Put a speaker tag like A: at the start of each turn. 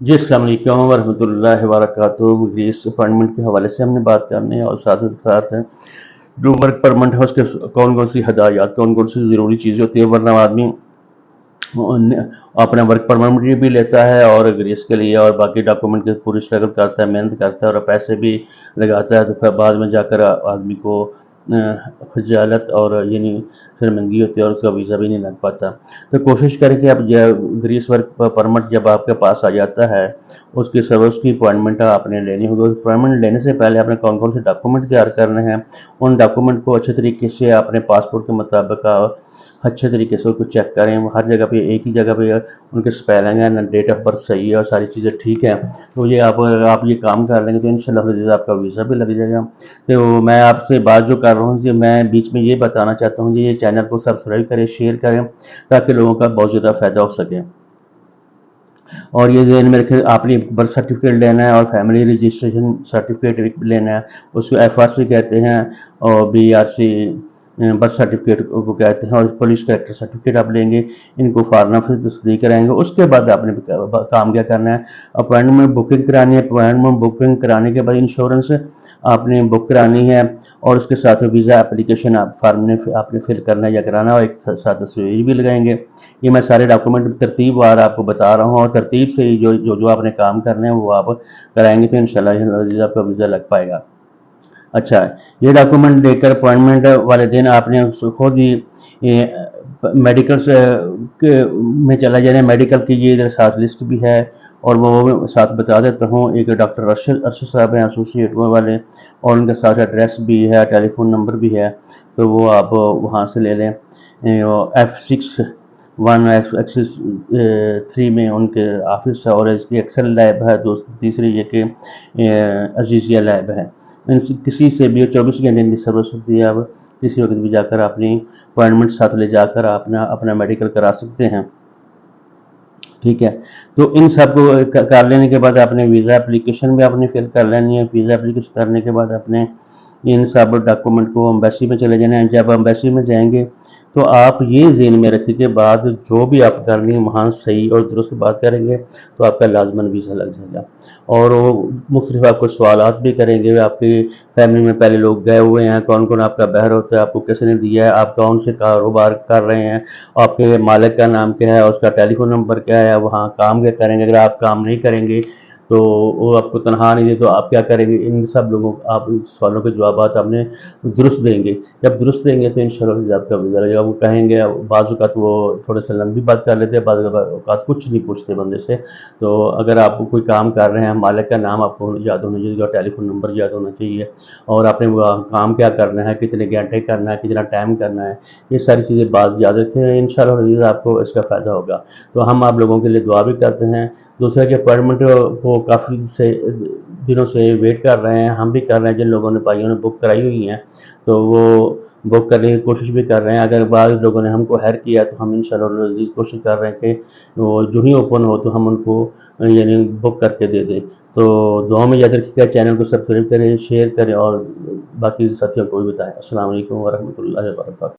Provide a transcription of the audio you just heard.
A: जी, अस्सलाम वालेकुम वरहमतुल्लाहि वबरकातुहू। ग्रीस अपॉइंटमेंट के हवाले से हमने बात करनी है और साथ ही साथ जो वर्क परमिट है उसके कौन कौन सी हदायत, कौन कौन सी ज़रूरी चीज़ें होती है, वरना आदमी अपना वर्क परमिट भी लेता है और ग्रीस के लिए और बाकी डॉक्यूमेंट की पूरी स्ट्रगल करता है, मेहनत करता है और पैसे भी लगाता है, तो फिर बाद में जाकर आदमी को खजालत और यानी शर्मिंदगी होती है और उसका वीज़ा भी नहीं लग पाता। तो कोशिश करें कि आप ग्रीस वर्क परमिट जब आपके पास आ जाता है, उसकी सर्विस की अपॉइंटमेंट आपने लेनी होगी। अपॉइंटमेंट लेने से पहले आपने कौन कौन से डॉक्यूमेंट तैयार करने हैं, उन डॉक्यूमेंट को अच्छे तरीके से अपने पासपोर्ट के मुताबिक अच्छे तरीके से उसको चेक करें। हर जगह पे एक ही जगह पे उनके स्पेलिंग है ना, डेट ऑफ बर्थ सही है और सारी चीज़ें ठीक है, तो ये आप ये काम कर लेंगे तो इंशाल्लाह आपका वीज़ा भी लग जाएगा। तो मैं आपसे बात जो कर रहा हूँ जी, मैं बीच में ये बताना चाहता हूँ जी, ये चैनल को सब्सक्राइब करें, शेयर करें, ताकि लोगों का बहुत ज़्यादा फ़ायदा हो सके। और ये ज़हन में रखें, आपने बर्थ सर्टिफिकेट लेना है और फैमिली रजिस्ट्रेशन सर्टिफिकेट लेना है, उसको FRC कहते हैं, और BRC बर्थ सर्टिफिकेट को कहते हैं, और पुलिस कैरेक्टर सर्टिफिकेट आप लेंगे। इनको फॉरन ऑफिस तस्दीक कराएंगे। उसके बाद आपने काम क्या करना है, अपॉइंटमेंट बुकिंग करानी है। अपॉइंटमेंट बुकिंग कराने के बाद इंश्योरेंस आपने बुक करानी है, और उसके साथ वीज़ा एप्लीकेशन आप फॉर्म में आपने फिल करना है या कराना है, और एक साथ तस्वीर भी लगाएंगे। ये मैं सारे डॉक्यूमेंट तरतीबवार आपको बता रहा हूँ, और तरतीब से ही जो आपने काम करने हैं वो आप कराएंगे तो इंशाल्लाह आपका वीज़ा लग पाएगा। अच्छा, ये डॉक्यूमेंट लेकर अपॉइंटमेंट वाले दिन आपने खुद ही मेडिकल में चला जाना। मेडिकल की ये इधर साथ लिस्ट भी है, और वो साथ बता देता हूँ। एक डॉक्टर अरशद अरशद साहब हैं एसोसिएट वाले, और उनके साथ एड्रेस भी है, टेलीफोन नंबर भी है, तो वो आप वहाँ से ले लें। F61 एक्सिस 3 में उनके ऑफिस है, और इसकी एक्सेल लैब है। तीसरी ये कि अजीज़िया लैब है। किसी से भी 24 घंटे की सर्विस होती है। आप किसी वक्त भी जाकर अपनी अपॉइंटमेंट साथ ले जाकर अपना अपना मेडिकल करा सकते हैं। ठीक है, तो इन सब को कर लेने के बाद आपने वीज़ा एप्लीकेशन भी आपने फिल कर लेनी है। वीज़ा एप्लीकेशन करने के बाद आपने इन सब डॉक्यूमेंट को एम्बेसी में चले जाना है। जब एम्बेसी में जाएंगे तो आप ये ज़हन में रखें कि बाद जो भी आप करेंगे वहाँ सही और दुरुस्त बात करेंगे तो आपका लाजमन वीज़ा लग जाएगा। और वो मुख्तलिफ आपको सवालात भी करेंगे, आपकी फैमिली में पहले लोग गए हुए हैं, कौन कौन आपका बहर होता है, आपको किसने दिया है, आप कौन से कारोबार कर रहे हैं, आपके मालिक का नाम क्या है, उसका टेलीफोन नंबर क्या है, वहाँ काम क्या करेंगे। अगर आप काम नहीं करेंगे तो वो आपको तनख्वाह नहीं दे तो आप क्या करेंगे। इन सब लोगों आप इन सवालों के जवाब आपने दुरुस्त देंगे। जब दुरुस्त देंगे तो इंशाल्लाह आपका वीज़ा लगेगा। वो कहेंगे, बाज़ औक़ात वो थोड़े से लंबी बात कर लेते हैं, बाज़ औक़ात कुछ नहीं पूछते बंदे से। तो अगर आप कोई काम कर रहे हैं, मालिक का नाम आपको याद होना चाहिए, टेलीफोन नंबर याद होना चाहिए, और आपने वो काम क्या करना है, कितने घंटे करना है, कितना टाइम करना है, ये सारी चीज़ें बात याद रखें। इंशाल्लाह आपको इसका फ़ायदा होगा। तो हम आप लोगों के लिए दुआ भी करते हैं। दूसरा कि अपॉइंटमेंट को काफ़ी से दिनों से वेट कर रहे हैं, हम भी कर रहे हैं। जिन लोगों ने भाइयों ने बुक कराई हुई हैं तो वो बुक करने की कोशिश भी कर रहे हैं। अगर बाद लोगों ने हमको हैर किया तो हम इंशाल्लाह अज़ीज़ कोशिश कर रहे हैं कि वो जो ही ओपन हो तो हम उनको यानी बुक करके दे दें। तो दुआ में याद रखिएगा, चैनल को सब्सक्राइब करें, शेयर करें, और बाकी साथियों को भी बताएं। अस्सलाम वालेकुम वरहमतुल्लाहि वबरकातुहू।